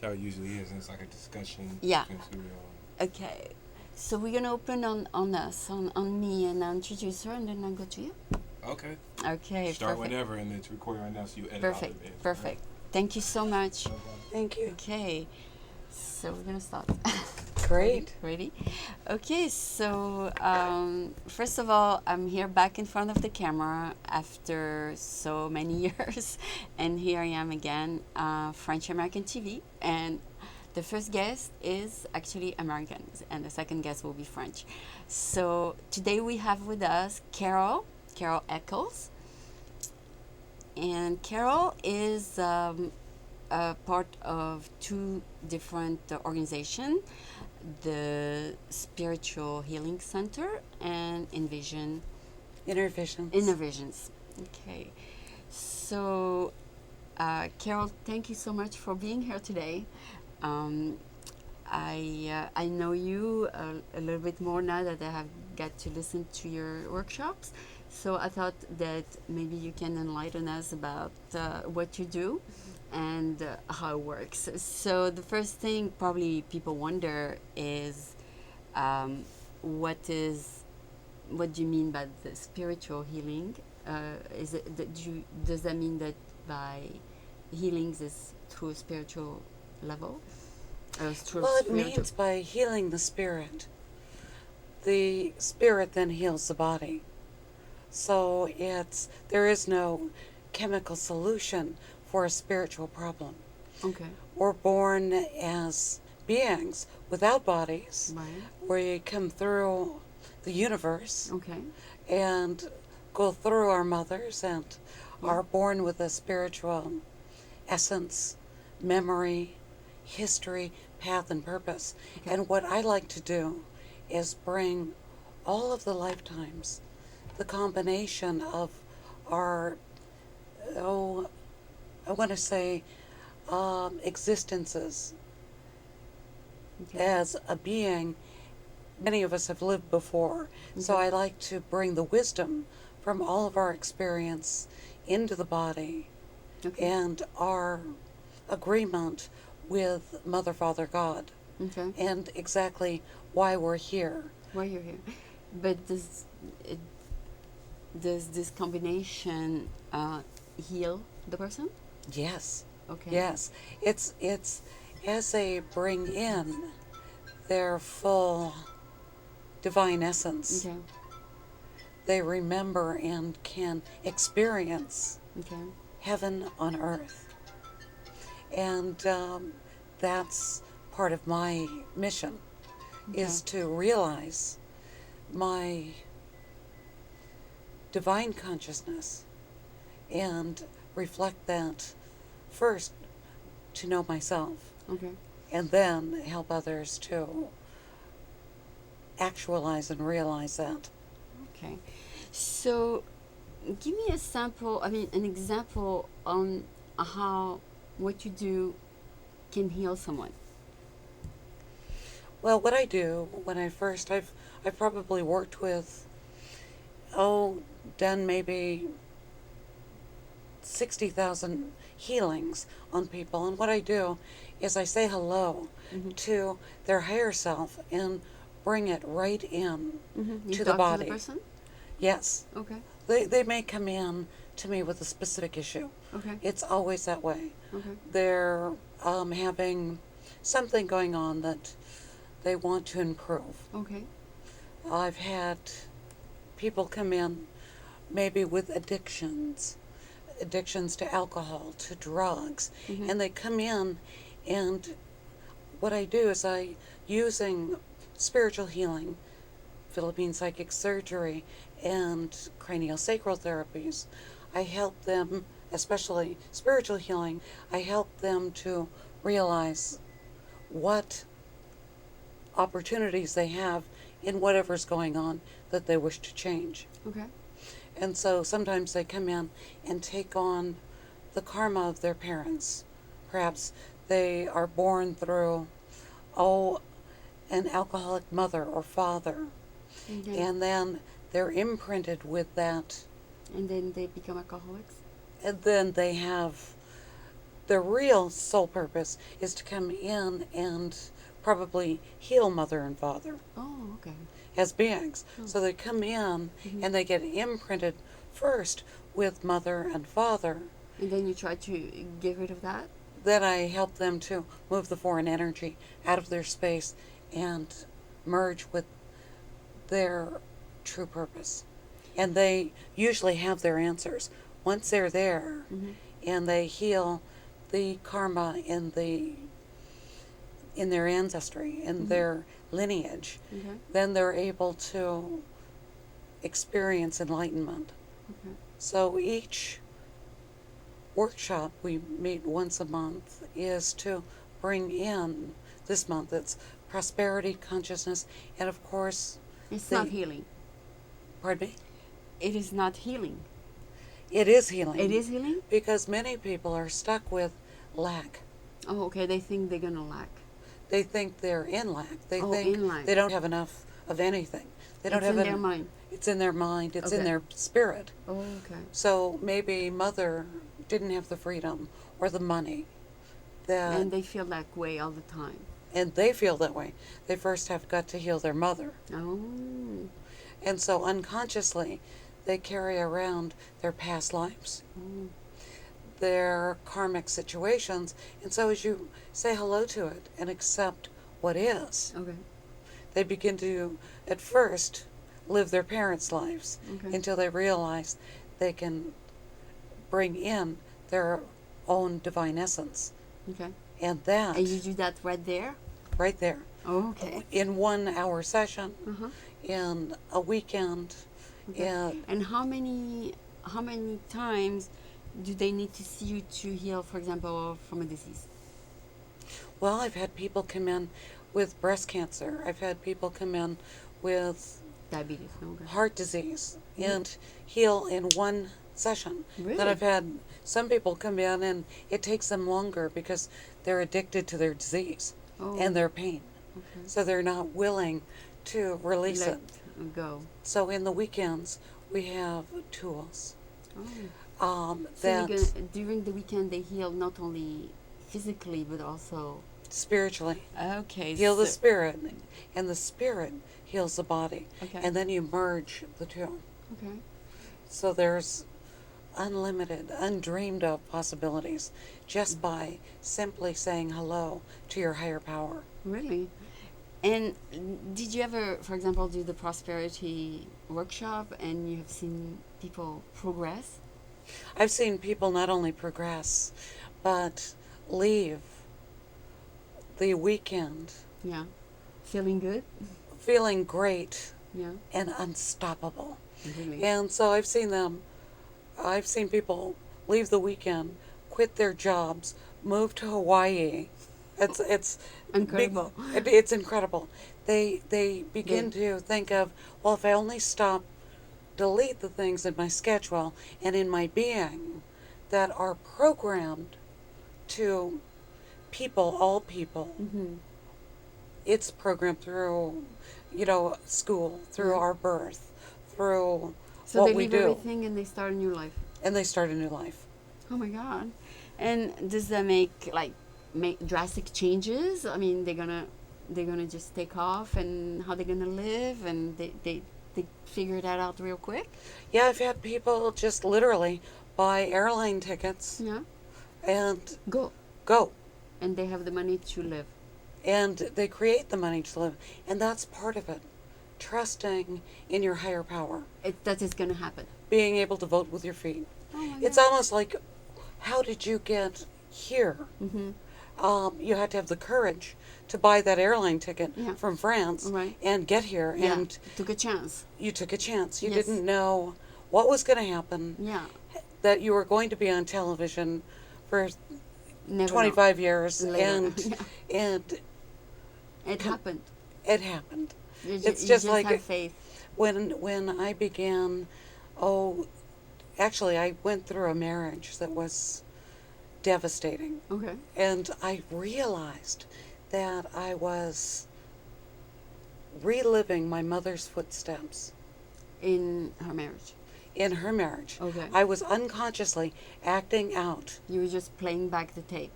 That usually is. It's like a discussion. Yeah. Between Okay. So we're gonna open on us, on me, and I'll introduce her, and then I'll go to you. Okay. Okay, Start perfect. whenever, and it's recording right now, so you edit out the Perfect, bit. All right. perfect. Thank you so much. No problem. Thank you. Okay, so we're gonna start. Great. Ready? Okay, so first of all, I'm here back in front of the camera after so many years, and here I am again, French American TV, and the first guest is actually American, and the second guest will be French. So today we have with us Carol Eckels, and Carol is a part of two different organizations, the Spiritual Healing Center and Inner Innovations. Okay, so Carol, thank you so much for being here today. Um, I know you a little bit more now that I have got to listen to your workshops. So I thought that maybe you can enlighten us about what you do and how it works. So the first thing probably people wonder is um, what is what do you mean by the spiritual healing? Is it that does that mean that by healings is through a spiritual level? Through Well, it spiritual. means by healing the spirit then heals the body. So there is no chemical solution for a spiritual problem. Okay. We're born as beings without bodies. Right. We come through the universe Okay. and go through our mothers and Yeah. are born with a spiritual essence, memory, history, path, and purpose. Okay. And what I like to do is bring all of the lifetimes, the combination of our, oh, I want to say, existences Okay. as a being. Many of us have lived before, so Okay. I like to bring the wisdom from all of our experience into the body Okay. and our agreement with Mother, Father, God, Okay. and exactly why we're here. Why you're here? But it, does this combination heal the person? Yes, Okay. yes. It's as they bring in their full divine essence, Okay. they remember and can experience Okay. heaven on earth. And that's part of my mission, Okay. is to realize my divine consciousness and reflect that first to know myself Okay. and then help others to actualize and realize that. Okay. So, give me a sample. I mean, an example on how what you do can heal someone. Well, what I do when I've probably worked with, done maybe 60,000 healings on people, and what I do is I say hello Mm-hmm. to their higher self and bring it right in Mm-hmm. You to the talk to the body. person. Yes, Okay. they may come in to me with a specific issue. Okay. It's always that way. Okay. They're having something going on that they want to improve. Okay. I've had people come in maybe with addictions to alcohol, to drugs, Mm-hmm. and they come in, and what I do is using spiritual healing, Philippine psychic surgery, and cranial sacral therapies, I help them, especially spiritual healing, I help them to realize what opportunities they have in whatever's going on that they wish to change. Okay. And so sometimes they come in and take on the karma of their parents. Perhaps they are born through, oh, an alcoholic mother or father, Okay. and then they're imprinted with that, And then they become alcoholics. and then they have their real soul purpose is to come in and probably heal mother and father Oh, okay. as beings. Oh. So they come in Mhm. and they get imprinted first with mother and father. And then you try to get rid of that? Then I help them to move the foreign energy out of their space and merge with their true purpose. And they usually have their answers. Once they're there Mhm. and they heal the karma in their ancestry, in Mhm. their lineage, Okay. then they're able to experience enlightenment. Okay. So each workshop, we meet once a month, is to bring in, this month it's prosperity, consciousness, and of course, It's the- not healing. pardon me? It is not healing. It is healing. It is healing? Because many people are stuck with lack. Oh, okay. They think they're gonna lack. They think they're in lack. They Oh, think in lack. they don't have enough of anything. They don't It's have in en- their mind. It's in their mind. It's in Okay. their spirit. Oh, okay. So maybe mother didn't have the freedom or the money that, And they feel that way all the time. and they feel that way. They first have got to heal their mother. Oh. And so unconsciously, they carry around their past lives, Oh. their karmic situations. And so as you say hello to it and accept what is, Okay. they begin to, at first, live their parents' lives Okay. until they realize they can bring in their own divine essence. Okay. And that, And you do that right there? right there, Oh, okay. in 1 hour session, Uh-huh. in a weekend, Okay. in And how many times do they need to see you to heal, for example, from a disease? well, I've had people come in with breast cancer. I've had people come in with Diabetes. Okay. heart disease Mhm. and heal in one session. Really? Then I've had some people come in and it takes them longer because they're addicted to their disease Oh. and their pain. Okay. So they're not willing to release Let it. go. So in the weekends, we have tools Oh. So that during the weekend they heal not only physically but also spiritually okay. heal the so- spirit, and the spirit heals the body. Okay. And then you merge the two. Okay. So there's unlimited, undreamed of possibilities just by simply saying hello to your higher power. Really? And did you ever, for example, do the prosperity workshop and you have seen people progress? I've seen people not only progress, but leave the weekend Yeah. Feeling good? feeling great Yeah. and unstoppable. Really? And so I've seen people leave the weekend, quit their jobs, move to Hawaii. It's Incredible. It's incredible. They begin to think of, well, if I only delete the things in my schedule and in my being that are programmed to people, all people. Mm-hmm. It's programmed through, school, through Yeah. our birth, through So what they we leave do, everything and they start a new life. and they start a new life. Oh my God. And does that make drastic changes? I mean, they're gonna just take off and how they're gonna live and they figure that out real quick? Yeah, I've had people just literally buy airline tickets Yeah. and Go. go. And they have the money to live. And they create the money to live. And that's part of it. Trusting in your higher power. That is gonna happen. Being able to vote with your feet. Oh my It's God. almost like, how did you get here? Mm-hmm. You had to have the courage to buy that airline ticket Yeah. from France Right. and get here. Yeah. And Took a chance. you took a chance. You Yes. didn't know what was going to happen, Yeah. that you were going to be on television for Never 25 years, Later. and Yeah. and It happened. it happened. It's You just like have faith. when I began, actually I went through a marriage that was devastating, Okay. and I realized that I was reliving my mother's footsteps In her marriage. in her marriage. Okay. I was unconsciously acting out You were just playing back the tape.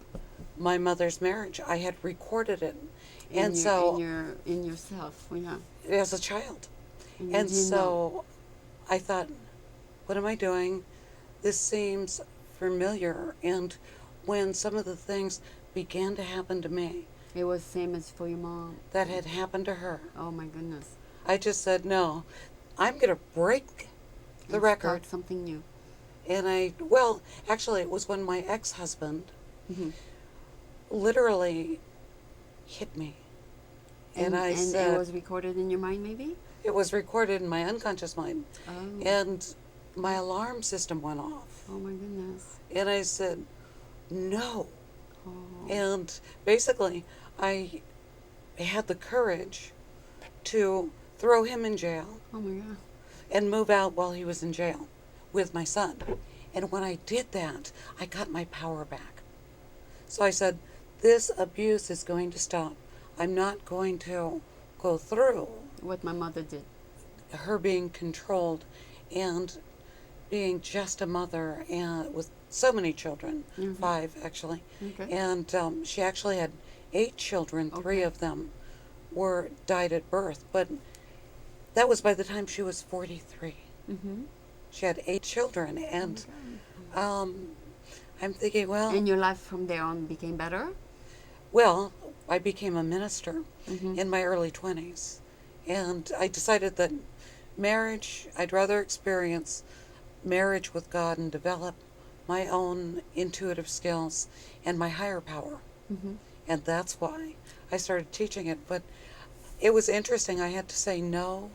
my mother's marriage. I had recorded it. In And your, so, in yourself, yeah. as a child. And you And didn't know. so I thought, what am I doing? This seems familiar. And when some of the things began to happen to me It was same as for your mom. that had happened to her, Oh my goodness. I just said, no, I'm going to break the And record. start something new. And actually, it was when my ex-husband Mm-hmm. literally hit me. And I said, it was recorded in your mind, maybe? it was recorded in my unconscious mind. Oh. And my alarm system went off. Oh my goodness. And I said, no. Oh. And basically, I had the courage to throw him in jail Oh my God. and move out while he was in jail with my son. And when I did that, I got my power back. So I said, this abuse is going to stop. I'm not going to go through What my mother did. her being controlled and being just a mother and with so many children, Mhm. 5 actually. Okay. And she actually had 8 children. 3 Okay. of them died at birth, but that was by the time she was 43. Mm-hmm. She had 8 children, and I'm thinking, And your life from there on became better? well, I became a minister Mm-hmm. in my early 20s, and I decided that marriage, I'd rather experience marriage with God and develop my own intuitive skills and my higher power. Mm-hmm. And that's why I started teaching it. But it was interesting. I had to say no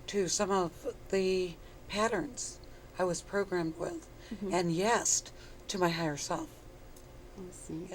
to some of the patterns I was programmed with, Mm-hmm. and yes to my higher self. I see.